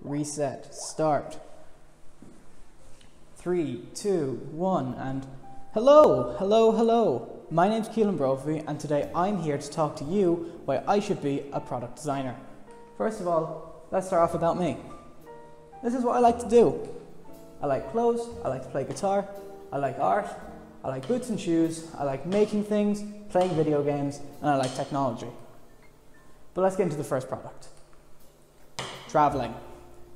reset, start. 3, 2, 1, and hello, hello, hello. My name's Keelan Brophy, and today I'm here to talk to you why I should be a product designer. First of all, let's start off about me. This is what I like to do. I like clothes, I like to play guitar, I like art, I like boots and shoes, I like making things, playing video games, and I like technology. But let's get into the first product. Traveling.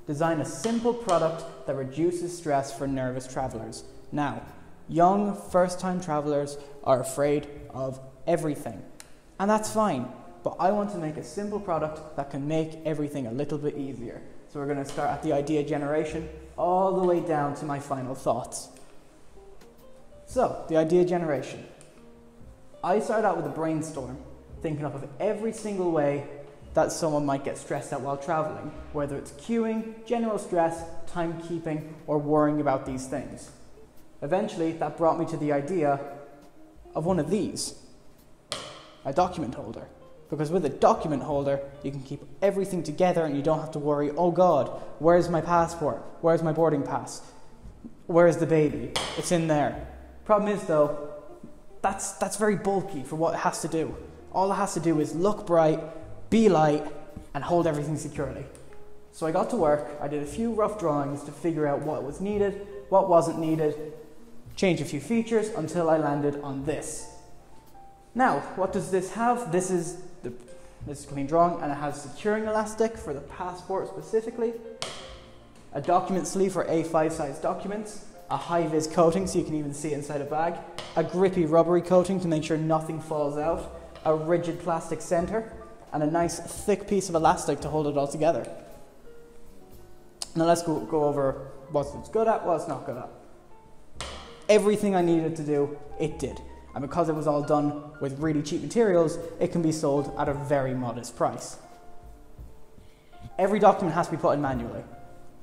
Design a simple product that reduces stress for nervous travelers. Now, young first-time travelers are afraid of everything, and that's fine, but I want to make a simple product that can make everything a little bit easier. So we're going to start at the idea generation all the way down to my final thoughts. So, the idea generation. I started out with a brainstorm, thinking up of every single way that someone might get stressed out while traveling, whether it's queuing, general stress, timekeeping, or worrying about these things. Eventually, that brought me to the idea of one of these, a document holder. Because with a document holder, you can keep everything together and you don't have to worry, oh God, where's my passport? Where's my boarding pass? Where's the baby? It's in there. Problem is though, that's very bulky for what it has to do. All it has to do is look bright, be light, and hold everything securely. So I got to work, I did a few rough drawings to figure out what was needed, what wasn't needed, changed a few features until I landed on this. Now, what does this have? This is a clean drawing, and it has securing elastic for the passport specifically, a document sleeve for A5 size documents, a high-vis coating so you can even see it inside a bag, a grippy rubbery coating to make sure nothing falls out, a rigid plastic center, and a nice thick piece of elastic to hold it all together. Now let's go over what it's good at, what it's not good at. Everything I needed to do, it did. And because it was all done with really cheap materials, it can be sold at a very modest price. Every document has to be put in manually.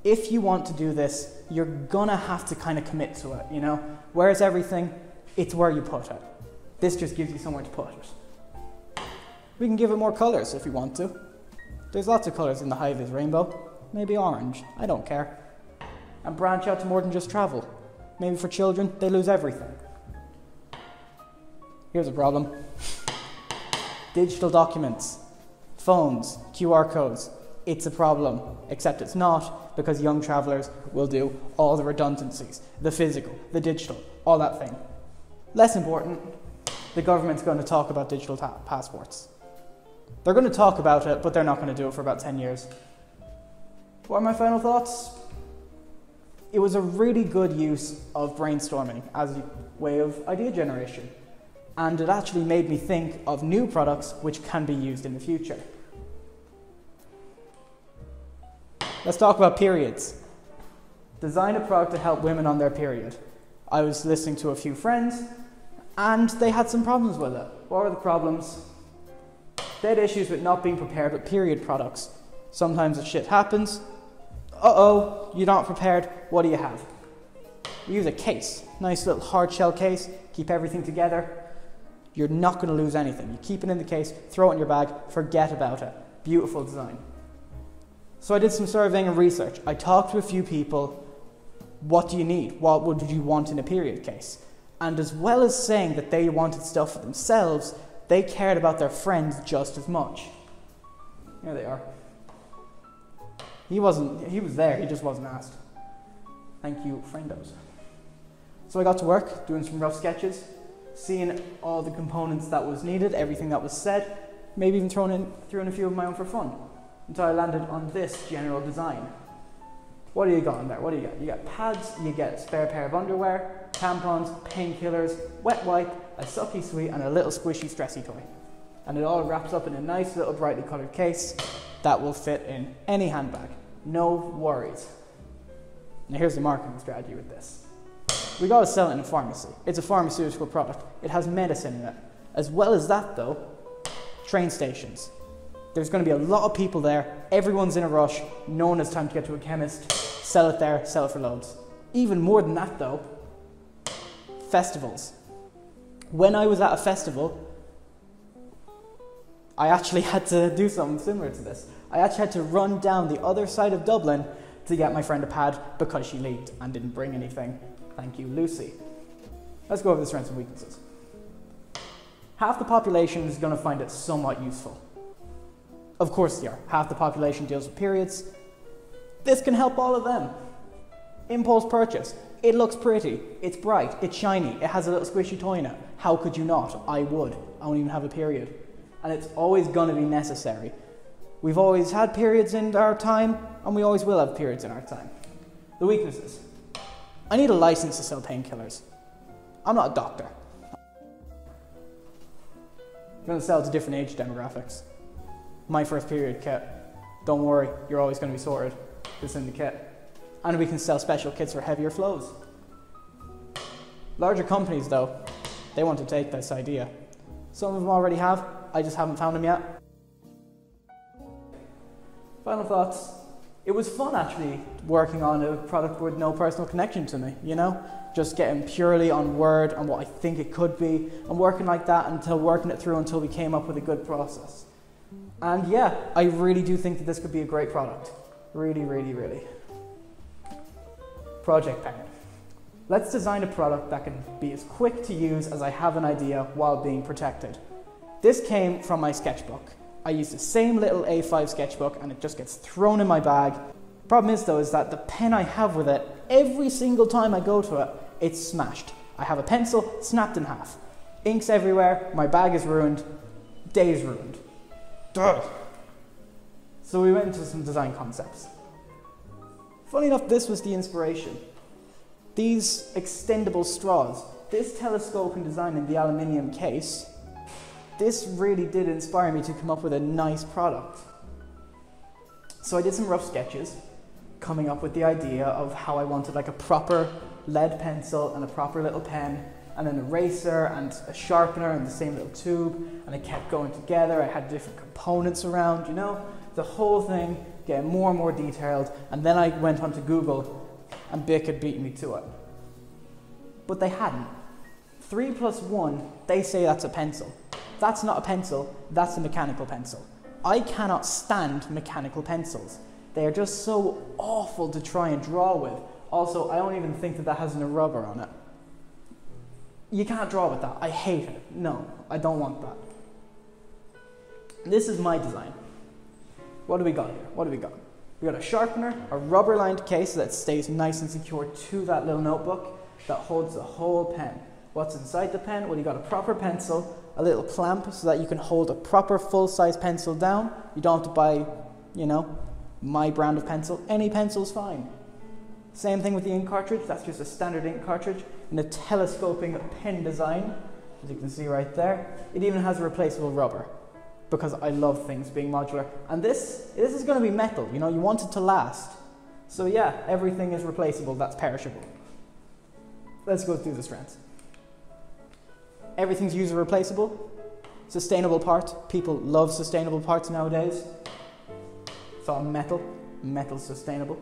If you want to do this, you're gonna have to kind of commit to it, you know? Whereas everything, it's where you put it. This just gives you somewhere to put it. We can give it more colours if we want to. There's lots of colours in the high-vis rainbow. Maybe orange, I don't care. And branch out to more than just travel. Maybe for children, they lose everything. Here's a problem. Digital documents, phones, QR codes. It's a problem, except it's not, because young travellers will do all the redundancies, the physical, the digital, all that thing. Less important, the government's going to talk about digital passports. They're going to talk about it, but they're not going to do it for about 10 years. What are my final thoughts? It was a really good use of brainstorming as a way of idea generation. And it actually made me think of new products which can be used in the future. Let's talk about periods. Design a product to help women on their period. I was listening to a few friends and they had some problems with it. What were the problems? They had issues with not being prepared with period products. Sometimes the shit happens. Uh-oh, you're not prepared. What do you have? We use a case. Nice little hard shell case. Keep everything together. You're not going to lose anything. You keep it in the case, throw it in your bag, forget about it. Beautiful design. So I did some surveying and research. I talked to a few people. What do you need? What would you want in a period case? And as well as saying that they wanted stuff for themselves, they cared about their friends just as much. Here they are. He was there, he just wasn't asked. Thank you, friendos. So I got to work, doing some rough sketches, seeing all the components that was needed, everything that was said, maybe even threw in a few of my own for fun, until I landed on this general design. What do you got in there? What do you get? You get pads, you get a spare pair of underwear, tampons, painkillers, wet wipe, a sucky sweet, and a little squishy stressy toy. And it all wraps up in a nice little brightly coloured case that will fit in any handbag. No worries. Now here's the marketing strategy with this. We got to sell it in a pharmacy. It's a pharmaceutical product. It has medicine in it. As well as that though, train stations. There's going to be a lot of people there. Everyone's in a rush. No one has time to get to a chemist. Sell it there, sell it for loads. Even more than that though, festivals. When I was at a festival, I actually had to do something similar to this. I actually had to run down the other side of Dublin to get my friend a pad because she leaked and didn't bring anything. Thank you, Lucy. Let's go over the strengths and weaknesses. Half the population is going to find it somewhat useful. Of course they are. Half the population deals with periods. This can help all of them. Impulse purchase. It looks pretty. It's bright. It's shiny. It has a little squishy toy in it. How could you not? I would. I don't even have a period. And it's always going to be necessary. We've always had periods in our time, and we always will have periods in our time. The weaknesses. I need a license to sell painkillers. I'm not a doctor. I'm going to sell to different age demographics. My first period kit. Don't worry, you're always going to be sorted. It's in the kit. And we can sell special kits for heavier flows. Larger companies, though, they want to take this idea. Some of them already have. I just haven't found them yet. Final thoughts. It was fun actually working on a product with no personal connection to me, you know? Just getting purely on Word and what I think it could be, and working like that until working it through until we came up with a good process. And yeah, I really do think that this could be a great product. Really, really, really. Project pen. Let's design a product that can be as quick to use as I have an idea while being protected. This came from my sketchbook. I use the same little A5 sketchbook and it just gets thrown in my bag. Problem is though, is that the pen I have with it, every single time I go to it, it's smashed. I have a pencil snapped in half. Ink's everywhere, my bag is ruined, day's ruined. Duh. So we went into some design concepts. Funny enough, this was the inspiration. These extendable straws, this telescoping design in the aluminium case, this really did inspire me to come up with a nice product. So I did some rough sketches, coming up with the idea of how I wanted like a proper lead pencil and a proper little pen, and an eraser and a sharpener in the same little tube, and it kept going together. I had different components around, you know, the whole thing getting more and more detailed, and then I went onto Google and Bic had beaten me to it. But they hadn't. 3 plus 1, they say that's a pencil. That's not a pencil, that's a mechanical pencil. I cannot stand mechanical pencils. They are just so awful to try and draw with. Also, I don't even think that that has a rubber on it. You can't draw with that. I hate it. No, I don't want that. This is my design. What do we got here? What do we got? We got a sharpener, a rubber-lined case that stays nice and secure to that little notebook that holds the whole pen. What's inside the pen? Well, you got a proper pencil, a little clamp so that you can hold a proper full-size pencil down. You don't have to buy, you know, my brand of pencil. Any pencil's fine. Same thing with the ink cartridge. That's just a standard ink cartridge in a telescoping pen design, as you can see right there. It even has a replaceable rubber because I love things being modular. And this is going to be metal, you know, you want it to last. So yeah, everything is replaceable that's perishable. Let's go through the strengths. Everything's user replaceable. Sustainable part. People love sustainable parts nowadays. It's all metal. Metal's sustainable.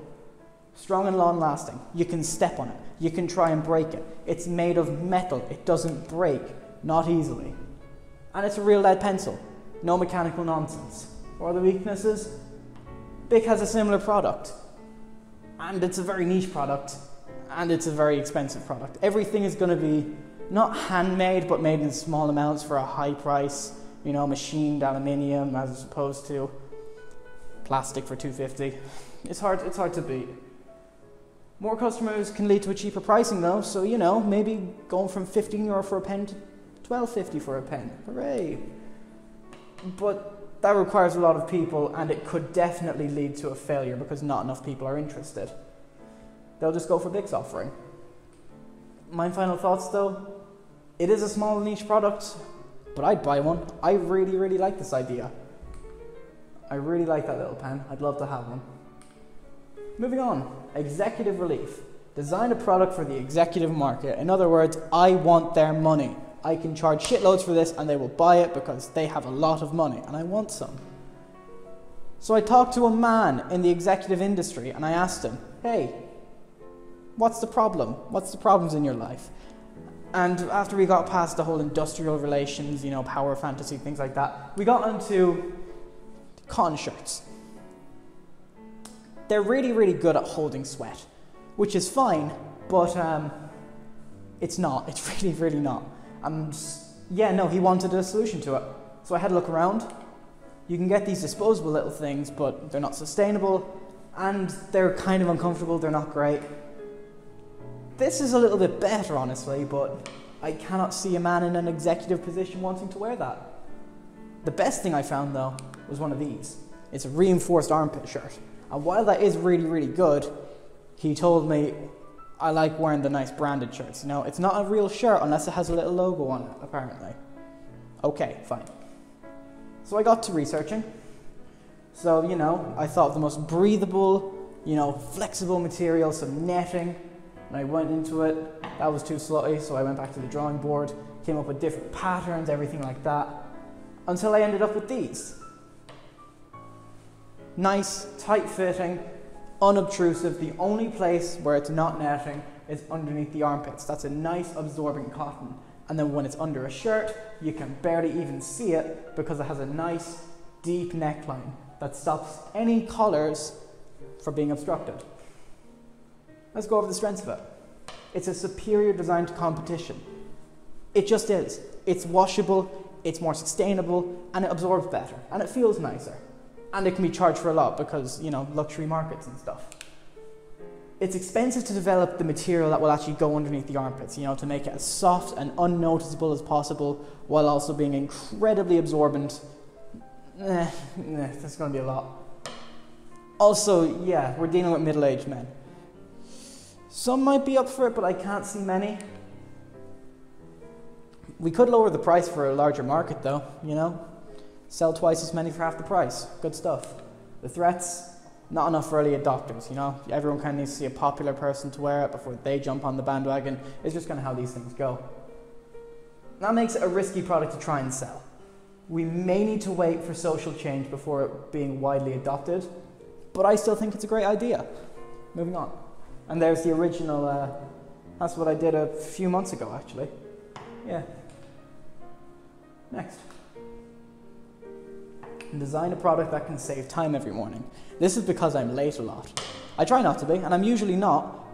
Strong and long lasting. You can step on it. You can try and break it. It's made of metal. It doesn't break. Not easily. And it's a real lead pencil. No mechanical nonsense. What are the weaknesses? Bic has a similar product. And it's a very niche product. And it's a very expensive product. Everything is going to be not handmade, but made in small amounts for a high price. You know, machined aluminium as opposed to plastic for $2.50. It's hard to beat. More customers can lead to a cheaper pricing though, so you know, maybe going from €15 for a pen to $12.50 for a pen. Hooray! But that requires a lot of people, and it could definitely lead to a failure because not enough people are interested. They'll just go for Bic's offering. My final thoughts though, it is a small niche product, but I'd buy one. I really, really like this idea. I really like that little pen. I'd love to have one. Moving on, executive relief. Design a product for the executive market. In other words, I want their money. I can charge shitloads for this and they will buy it because they have a lot of money and I want some. So I talked to a man in the executive industry and I asked him, hey, what's the problem? What's the problems in your life? And after we got past the whole industrial relations, power fantasy, things like that, we got onto cotton shirts. They're really, really good at holding sweat, which is fine, but it's not. It's really, really not. And yeah, no, he wanted a solution to it. So I had a look around. You can get these disposable little things, but they're not sustainable, and they're kind of uncomfortable. They're not great. This is a little bit better, honestly, but I cannot see a man in an executive position wanting to wear that. The best thing I found, though, was one of these. It's a reinforced armpit shirt. And while that is really, really good, he told me I like wearing the nice branded shirts. It's not a real shirt unless it has a little logo on it, apparently. Okay, fine. So I got to researching. So, I thought of the most breathable, flexible material, some netting. And I went into it. That was too slutty, so I went back to the drawing board, came up with different patterns, everything like that, until I ended up with these. Nice, tight-fitting, unobtrusive. The only place where it's not netting is underneath the armpits. That's a nice, absorbent cotton. And then when it's under a shirt, you can barely even see it because it has a nice, deep neckline that stops any collars from being obstructed. Let's go over the strengths of it. It's a superior design to competition. It just is. It's washable, it's more sustainable, and it absorbs better, and it feels nicer. And it can be charged for a lot because, luxury markets and stuff. It's expensive to develop the material that will actually go underneath the armpits, to make it as soft and unnoticeable as possible while also being incredibly absorbent. That's going to be a lot. Also, yeah, we're dealing with middle-aged men. Some might be up for it, but I can't see many. We could lower the price for a larger market though, Sell twice as many for half the price. Good stuff. The threats, not enough early adopters, Everyone kind of needs to see a popular person to wear it before they jump on the bandwagon. It's just kind of how these things go. That makes it a risky product to try and sell. We may need to wait for social change before it being widely adopted, but I still think it's a great idea. Moving on. And there's the original, that's what I did a few months ago, actually. Yeah. Next. Design a product that can save time every morning. This is because I'm late a lot. I try not to be, and I'm usually not,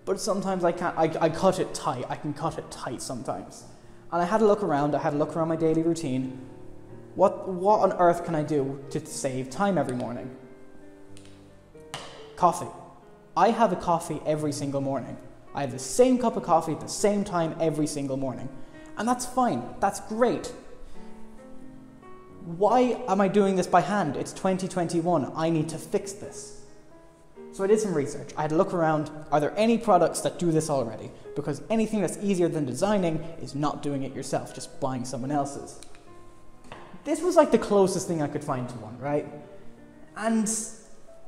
but sometimes I can't. I cut it tight. I can cut it tight sometimes. And I had a look around. I had a look around my daily routine. What on earth can I do to save time every morning? Coffee. I have a coffee every single morning. I have the same cup of coffee at the same time every single morning. And that's fine. That's great. Why am I doing this by hand? It's 2021. I need to fix this. So I did some research. I had a look around. Are there any products that do this already? Because anything that's easier than designing is not doing it yourself, just buying someone else's. This was like the closest thing I could find to one, right? And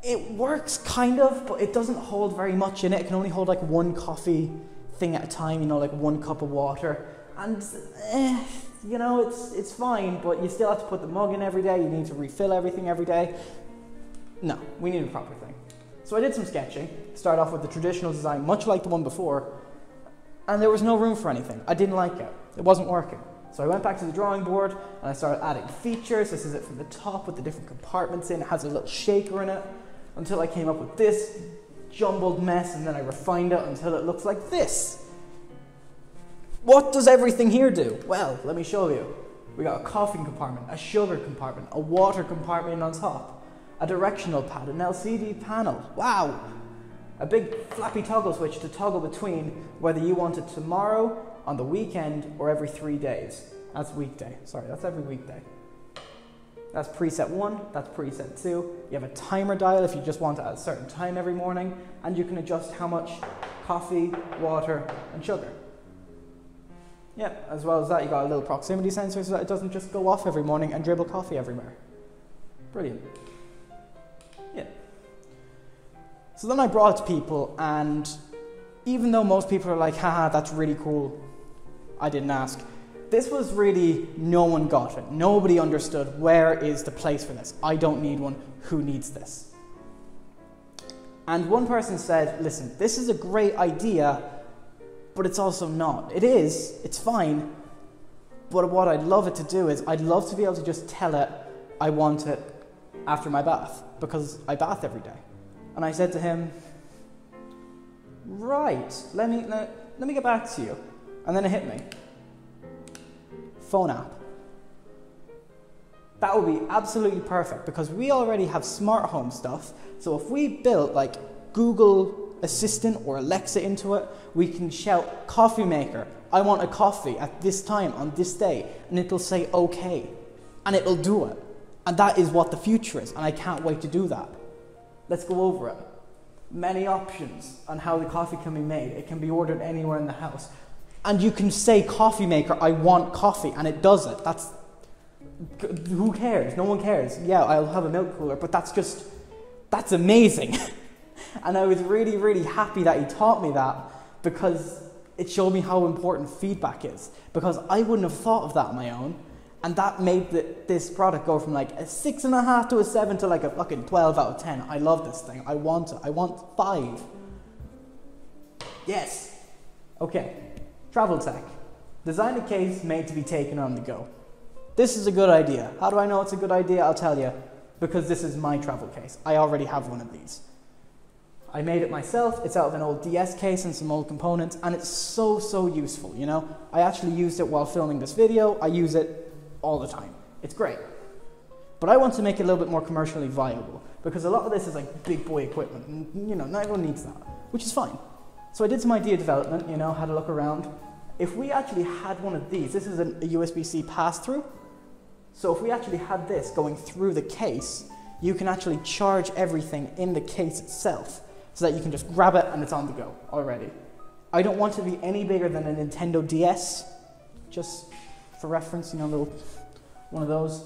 it works kind of, but it doesn't hold very much in it. It can only hold like one coffee thing at a time, like 1 cup of water. And it's fine, but you still have to put the mug in every day. You need to refill everything every day. No, we need a proper thing. So I did some sketching. Start off with the traditional design, much like the one before, and there was no room for anything. I didn't like it. It wasn't working. So I went back to the drawing board and I started adding features. This is it from the top with the different compartments in. It has a little shaker in it until I came up with this jumbled mess, and then I refined it until it looks like this. What does everything here do? Well, let me show you. We got a coffee compartment, a sugar compartment, a water compartment on top, a directional pad, an LCD panel. Wow! A big flappy toggle switch to toggle between whether you want it tomorrow, on the weekend, or every 3 days. That's weekday. Sorry, that's every weekday. That's preset 1, that's preset 2. You have a timer dial if you just want it at a certain time every morning, and you can adjust how much coffee, water, and sugar. Yeah, as well as that, you got a little proximity sensor so that it doesn't just go off every morning and dribble coffee everywhere. Brilliant. Yeah. So then I brought it to people, and even though most people are like, haha, that's really cool, I didn't ask. This was really, no one got it. Nobody understood where is the place for this. I don't need one. Who needs this? And one person said, listen, this is a great idea, but it's also not. It is, it's fine, but what I'd love it to do is I'd love to be able to just tell it I want it after my bath, because I bath every day. And I said to him, right, let me get back to you. And then it hit me. Phone app. That would be absolutely perfect, because we already have smart home stuff. So if we built like Google Assistant or Alexa into it, we can shout, coffee maker, I want a coffee at this time on this day, and it'll say okay, and it'll do it. And that is what the future is, and I can't wait to do that. Let's go over it. Many options on how the coffee can be made. It can be ordered anywhere in the house. And you can say, coffee maker, I want coffee, and it does it. Who cares? No one cares. Yeah, I'll have a milk cooler, but that's amazing. And I was really, really happy that he taught me that, because it showed me how important feedback is. Because I wouldn't have thought of that on my own, and that made this product go from like a 6.5 to a 7 to like a fucking 12 out of 10. I love this thing. I want it. I want 5. Yes. Okay. Travel tech. Design a case made to be taken on the go. This is a good idea. How do I know it's a good idea? I'll tell you. Because this is my travel case. I already have one of these. I made it myself. It's out of an old DS case and some old components, and it's so, so useful, you know? I actually used it while filming this video. I use it all the time. It's great. But I want to make it a little bit more commercially viable, because a lot of this is like big boy equipment, and you know, not everyone needs that, which is fine. So I did some idea development, you know, had a look around. If we actually had one of these, this is a USB-C pass-through. So if we actually had this going through the case, you can actually charge everything in the case itself, so that you can just grab it and it's on the go already. I don't want it to be any bigger than a Nintendo DS, just for reference, you know, little one of those.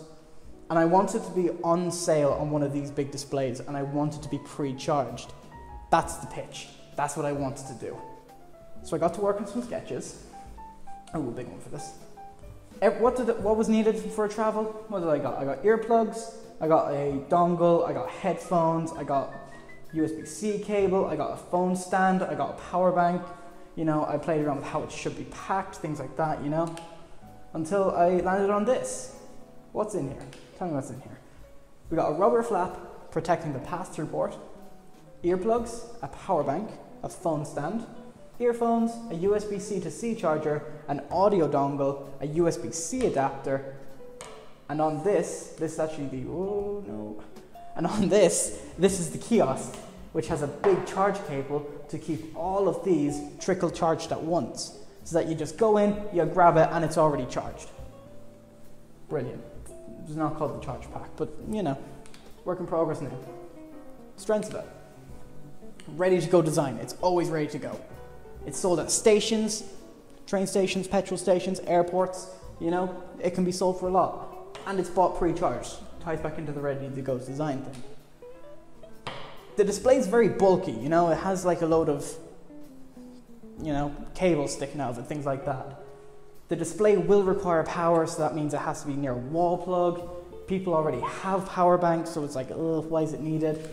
And I want it to be on sale on one of these big displays, and I want it to be pre-charged. That's the pitch. That's what I wanted to do. So I got to work on some sketches. Oh, a big one for this. What was needed for travel? What did I got? I got earplugs, I got a dongle, I got headphones, I got USB-C cable, I got a phone stand, I got a power bank. You know, I played around with how it should be packed, things like that, you know, until I landed on this. What's in here? Tell me what's in here. We got a rubber flap protecting the pass-through port, earplugs, a power bank, a phone stand, earphones, a USB-C to C charger, an audio dongle, a USB-C adapter, and on this is actually the, oh no, and on this is the kiosk, which has a big charge cable to keep all of these trickle charged at once, so that you just go in, you grab it, and it's already charged. Brilliant. It's not called the charge pack, but you know, work in progress now. Strengths of it. Ready to go design. It's always ready to go. It's sold at stations, train stations, petrol stations, airports, you know, it can be sold for a lot. And it's bought pre-charged. Ties back into the ready to go design thing. The display is very bulky, you know, it has like a load of, you know, cables sticking out of it, things like that. The display will require power, so that means it has to be near a wall plug. People already have power banks, so it's like, ugh, why is it needed?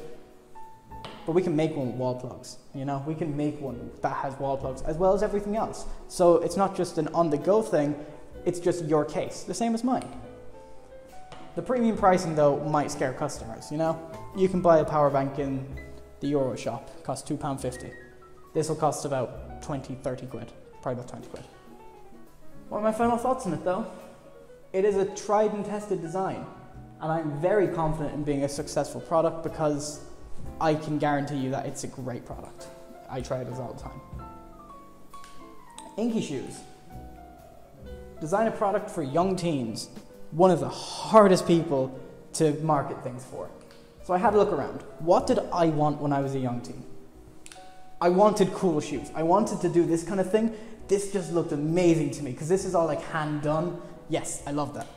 But we can make one with wall plugs, you know? We can make one that has wall plugs, as well as everything else. So it's not just an on-the-go thing, it's just your case, the same as mine. The premium pricing, though, might scare customers, you know? You can buy a power bank in the Euro shop, it costs £2.50. This will cost about 20, 30 quid, probably about 20 quid. What are my final thoughts on it, though? It is a tried and tested design, and I'm very confident in being a successful product because I can guarantee you that it's a great product. I try it all the time. Inky Shoes. Design a product for young teens. One of the hardest people to market things for. So I had a look around. What did I want when I was a young teen? I wanted cool shoes. I wanted to do this kind of thing. This just looked amazing to me because this is all like hand done. Yes, I love that.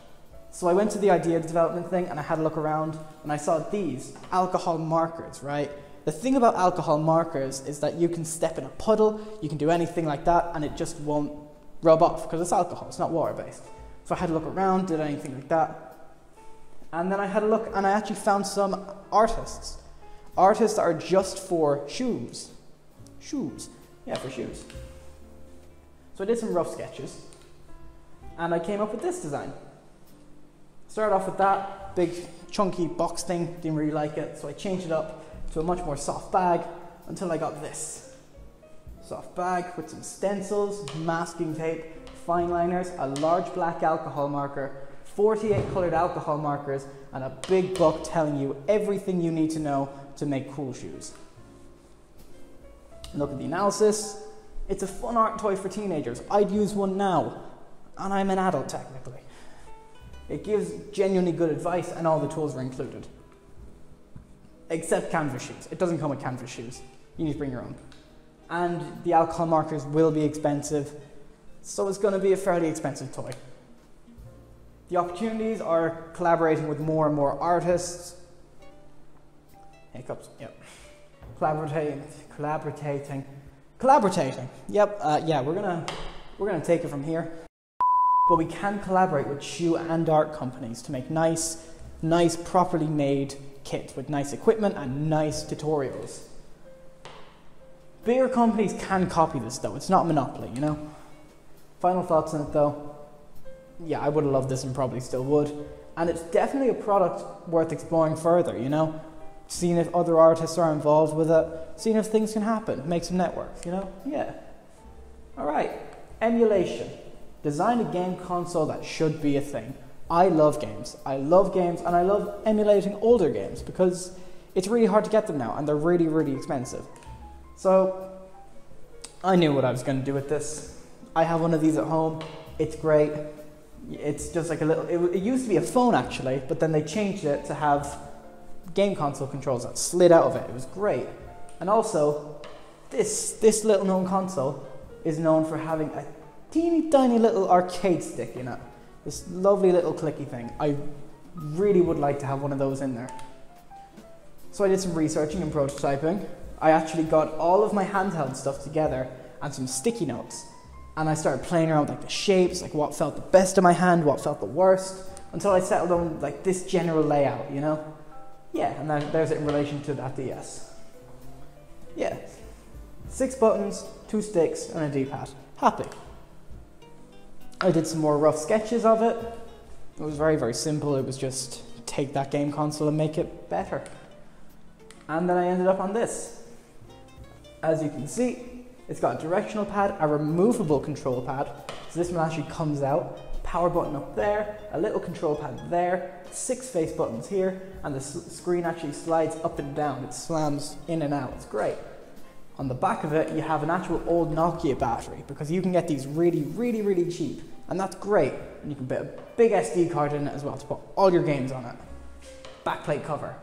So I went to the idea development thing and I had a look around and I saw these alcohol markers, right? The thing about alcohol markers is that you can step in a puddle, you can do anything like that and it just won't rub off because it's alcohol, it's not water-based. So I had a look around, did anything like that. And then I had a look and I actually found some artists. Artists are just for shoes. Shoes. Yeah, for shoes. So I did some rough sketches, and I came up with this design. Started off with that big chunky box thing, didn't really like it, so I changed it up to a much more soft bag until I got this. Soft bag with some stencils, masking tape, fine liners, a large black alcohol marker, 48 coloured alcohol markers, and a big book telling you everything you need to know to make cool shoes. Look at the analysis. It's a fun art toy for teenagers. I'd use one now, and I'm an adult technically. It gives genuinely good advice, and all the tools are included. Except canvas shoes. It doesn't come with canvas shoes. You need to bring your own. And the alcohol markers will be expensive, so it's going to be a fairly expensive toy. The opportunities are collaborating with more and more artists. Hiccups, yep. Collaborating. Yep, yeah, we're gonna take it from here. But we can collaborate with shoe and art companies to make nice, properly made kits with nice equipment and nice tutorials. Bigger companies can copy this though, it's not a monopoly, you know? Final thoughts on it though. Yeah, I would have loved this and probably still would. And it's definitely a product worth exploring further, you know? Seeing if other artists are involved with it, seeing if things can happen, make some networks, you know? Yeah. Alright, emulation. Design a game console that should be a thing. I love games and I love emulating older games because it's really hard to get them now and they're really, really expensive. So, I knew what I was going to do with this. I have one of these at home, it's great. It's just like a little, it used to be a phone actually, but then they changed it to have game console controls that slid out of it. It was great. And also, this little known console is known for having a teeny tiny little arcade stick in it. This lovely little clicky thing. I really would like to have one of those in there. So I did some researching and prototyping. I actually got all of my handheld stuff together and some sticky notes. And I started playing around with like the shapes, like what felt the best in my hand, what felt the worst, until I settled on like this general layout, you know? Yeah, and then there's it in relation to that DS. Yeah. 6 buttons, 2 sticks, and a D-pad. Happy. I did some more rough sketches of it. It was very, very simple. It was just take that game console and make it better. And then I ended up on this. As you can see, it's got a directional pad, a removable control pad. So this one actually comes out. Power button up there, a little control pad there, 6 face buttons here, and the screen actually slides up and down. It slams in and out. It's great. On the back of it, you have an actual old Nokia battery because you can get these really, really, really cheap. And that's great. And you can put a big SD card in it as well to put all your games on it. Backplate cover.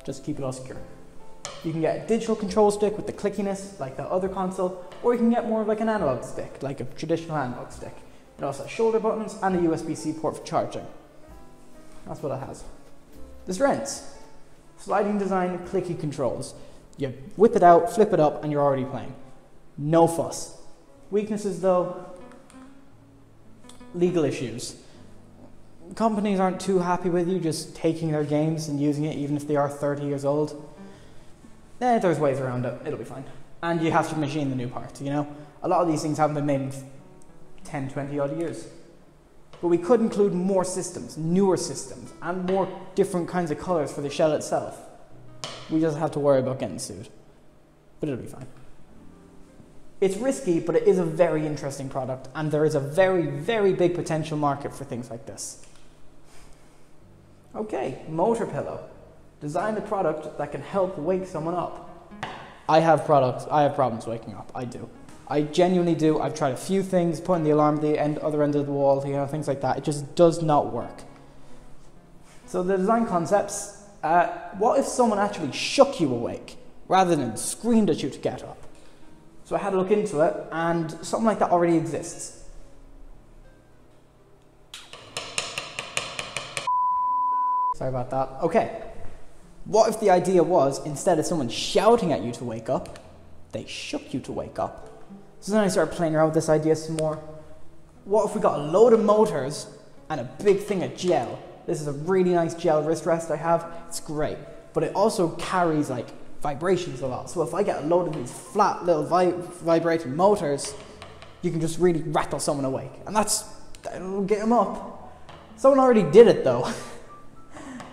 Just keep it all secure. You can get a digital control stick with the clickiness like the other console, or you can get more of like an analog stick, like a traditional analog stick. It also has shoulder buttons and a USB-C port for charging. That's what it has. The strengths. Sliding design, clicky controls. You whip it out, flip it up, and you're already playing. No fuss. Weaknesses though, legal issues. Companies aren't too happy with you just taking their games and using it even if they are 30 years old. There's ways around it, it'll be fine. And you have to machine the new parts, you know? A lot of these things haven't been made in 10, 20 odd years. But we could include more systems, newer systems, and more different kinds of colours for the shell itself. We just have to worry about getting sued. But it'll be fine. It's risky, but it is a very interesting product, and there is a very, very big potential market for things like this. Okay, motor pillow. Design a product that can help wake someone up. I have problems waking up, I do. I genuinely do. I've tried a few things, putting the alarm at the other end of the wall, you know, things like that. It just does not work. So the design concepts, what if someone actually shook you awake rather than screamed at you to get up? So I had a look into it, and something like that already exists. Sorry about that. Okay. What if the idea was, instead of someone shouting at you to wake up, they shook you to wake up? So then I started playing around with this idea some more. What if we got a load of motors and a big thing of gel? This is a really nice gel wrist rest I have. It's great. But it also carries like vibrations a lot. So if I get a load of these flat little vibrating motors, you can just really rattle someone awake. And that'll get them up. Someone already did it though.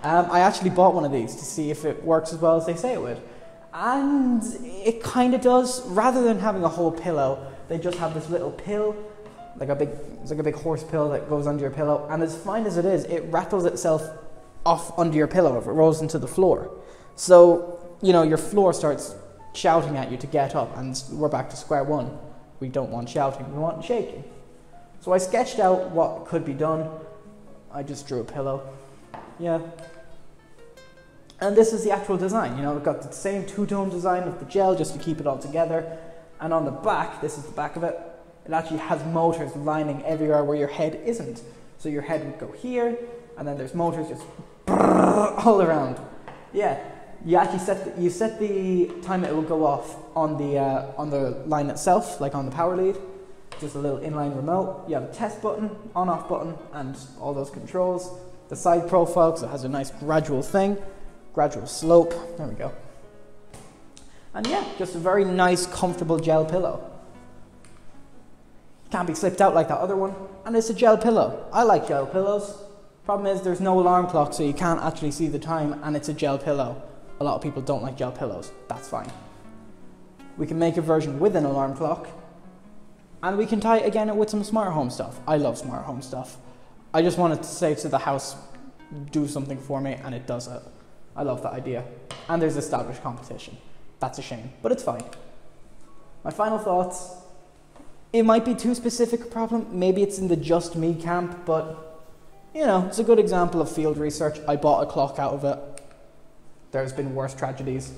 I actually bought one of these to see if it works as well as they say it would. And it kind of does. Rather than having a whole pillow, they just have this little pill, it's like a big horse pill that goes under your pillow. And as fine as it is, it rattles itself off under your pillow if it rolls into the floor. So, you know, your floor starts shouting at you to get up, and we're back to square one. We don't want shouting, we want shaking. So I sketched out what could be done. I just drew a pillow. Yeah. And this is the actual design. You know, we've got the same two-tone design of the gel just to keep it all together. And on the back, this is the back of it, it actually has motors lining everywhere where your head isn't. So your head would go here, and then there's motors just all around. Yeah, you actually set the time it will go off on the line itself, like on the power lead. Just a little inline remote. You have a test button, on-off button, and all those controls. The side profile, because it has a nice gradual thing, gradual slope. There we go. And yeah, just a very nice, comfortable gel pillow. Can't be slipped out like that other one. And it's a gel pillow. I like gel pillows. Problem is there's no alarm clock, so you can't actually see the time, and it's a gel pillow. A lot of people don't like gel pillows. That's fine. We can make a version with an alarm clock, and we can tie it again with some smart home stuff. I love smart home stuff. I just wanted to say to the house, do something for me, and it does it. I love that idea. And there's established competition. That's a shame, but it's fine. My final thoughts. It might be too specific a problem. Maybe it's in the just me camp, but you know, it's a good example of field research. I bought a clock out of it. There's been worse tragedies.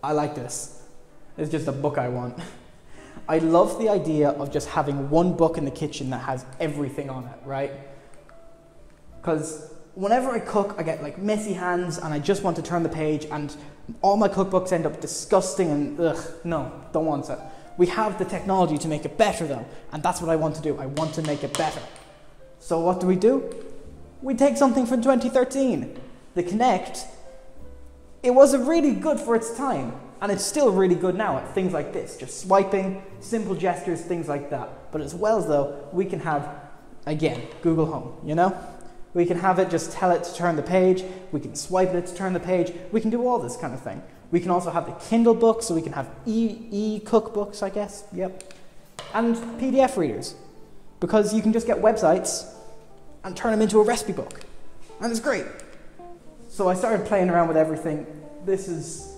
I like this. It's just a book I want. I love the idea of just having one book in the kitchen that has everything on it, right? Because whenever I cook, I get like messy hands and I just want to turn the page, and all my cookbooks end up disgusting and ugh, no, don't want it. We have the technology to make it better though, and that's what I want to do. I want to make it better. So what do? We take something from 2013, the Kinect. It was really good for its time, and it's still really good now at things like this, just swiping, simple gestures, things like that. But as well as though, we can have, again, Google Home, you know? We can have it just tell it to turn the page, we can swipe it to turn the page, we can do all this kind of thing. We can also have the Kindle book, so we can have e-cookbooks, I guess, yep. And PDF readers, because you can just get websites and turn them into a recipe book. And it's great. So I started playing around with everything. This is,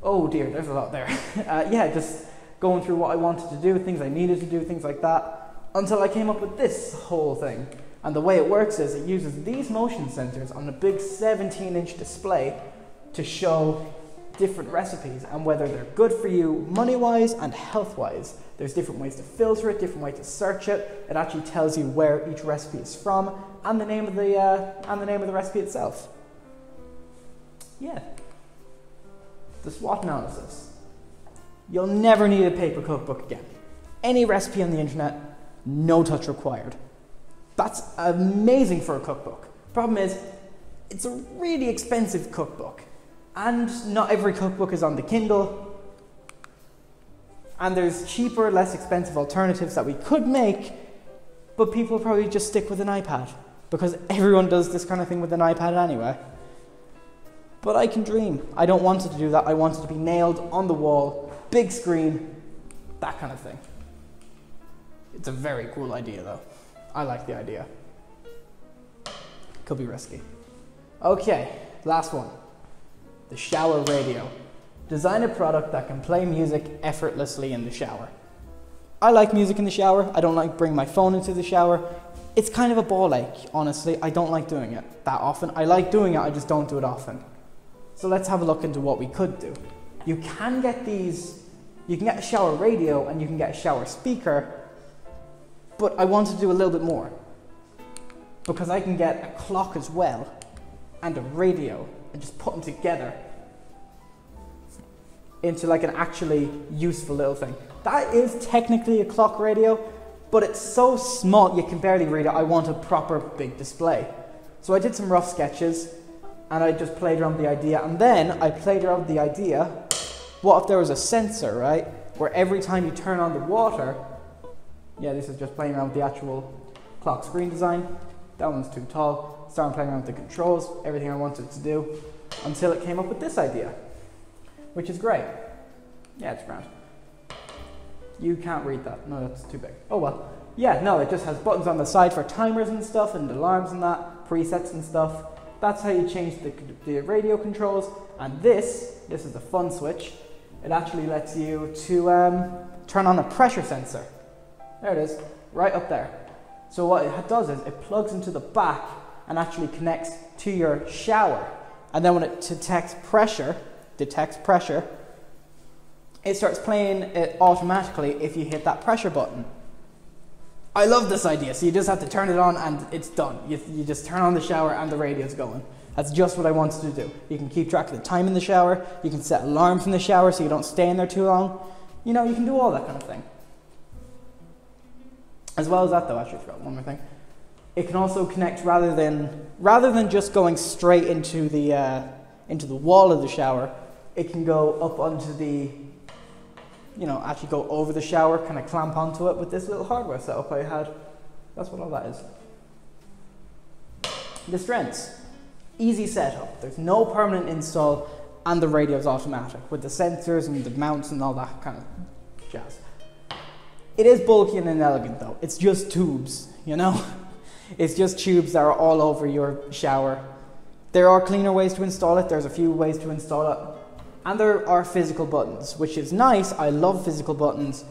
oh dear, there's a lot there. Yeah, just going through what I wanted to do, things I needed to do, things like that, until I came up with this whole thing. And the way it works is it uses these motion sensors on a big 17-inch display to show different recipes and whether they're good for you money-wise and health-wise. There's different ways to filter it, different ways to search it. It actually tells you where each recipe is from and the name of the recipe itself. Yeah. The SWOT analysis. You'll never need a paper cookbook again. Any recipe on the internet, no touch required. That's amazing for a cookbook. Problem is, it's a really expensive cookbook. And not every cookbook is on the Kindle. And there's cheaper, less expensive alternatives that we could make, but people probably just stick with an iPad, because everyone does this kind of thing with an iPad anyway. But I can dream. I don't want it to do that. I want it to be nailed on the wall, big screen, that kind of thing. It's a very cool idea though. I like the idea. Could be risky. Okay, last one. The shower radio. Design a product that can play music effortlessly in the shower. I like music in the shower. I don't like bringing my phone into the shower. It's kind of a ball ache, honestly. I don't like doing it that often. I like doing it, I just don't do it often. So let's have a look into what we could do. You can get these, you can get a shower radio and you can get a shower speaker, but I want to do a little bit more, because I can get a clock as well and a radio and just put them together into like an actually useful little thing. That is technically a clock radio, but it's so small you can barely read it. I want a proper big display. So I did some rough sketches and I just played around with the idea, and then I played around with the idea, what if there was a sensor, right? where every time you turn on the water, yeah, this is just playing around with the actual clock screen design. That one's too tall. Started playing around with the controls, everything I wanted to do, until it came up with this idea, which is great. Yeah, it's grand. You can't read that. No, that's too big. Oh well. Yeah, no, it just has buttons on the side for timers and stuff, and alarms and that, presets and stuff. That's how you change the radio controls. And this is the fun switch. It actually lets you to turn on a pressure sensor. There it is, right up there. So what it does is it plugs into the back and actually connects to your shower. And then when it detects pressure, it starts playing it automatically if you hit that pressure button. I love this idea. So you just have to turn it on and it's done. You just turn on the shower and the radio's going. That's just what I wanted to do. You can keep track of the time in the shower. You can set alarms in the shower so you don't stay in there too long. You know, you can do all that kind of thing. As well as that though, actually I forgot one more thing. It can also connect rather than just going straight into the wall of the shower. It can go up onto the, you know, actually go over the shower, kind of clamp onto it with this little hardware setup I had. That's what all that is. The strengths. Easy setup. There's no permanent install and the radio's automatic with the sensors and the mounts and all that kind of jazz. It is bulky and inelegant though. It's just tubes, you know? It's just tubes that are all over your shower. There are cleaner ways to install it. There's a few ways to install it. And there are physical buttons, which is nice. I love physical buttons,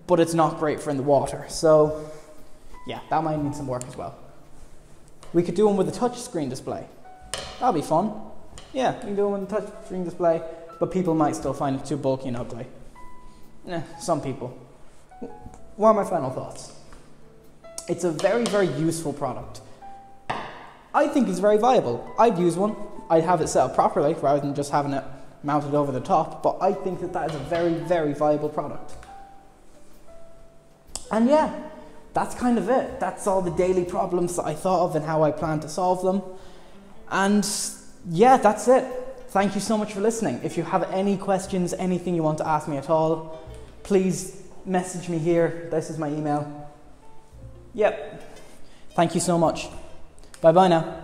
but it's not great for in the water. So yeah, that might need some work as well. We could do one with a touch screen display. That'll be fun. Yeah, we can do one with a touch screen display, but people might still find it too bulky and ugly. Some people. What are my final thoughts? It's a very, very useful product. I think it's very viable. I'd use one. I'd have it set up properly rather than just having it mounted over the top, but I think that is a very, very viable product. And yeah, that's kind of it. That's all the daily problems that I thought of and how I plan to solve them. And yeah, that's it. Thank you so much for listening. If you have any questions, anything you want to ask me at all, please message me here. This is my email. Yep. Thank you so much. Bye-bye now.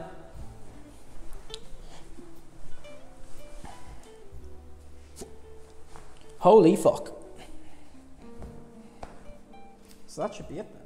Holy fuck. So that should be it then.